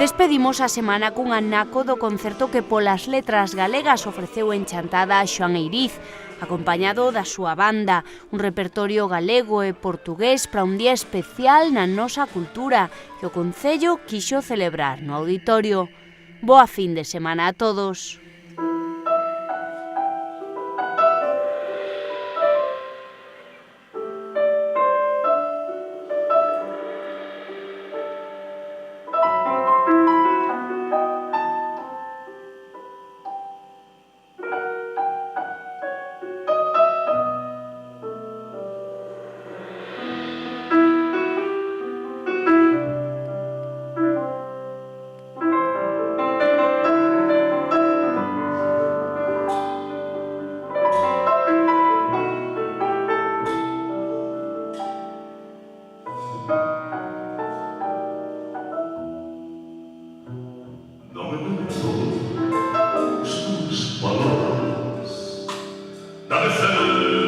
Despedimos a semana cun anaco do concerto que polas letras galegas ofreceu en Chantada a Xoán Eiriz, acompañado da súa banda, un repertorio galego e portugués para un día especial na nosa cultura que o Concello quixo celebrar no auditorio. Boa fin de semana a todos. Dame fe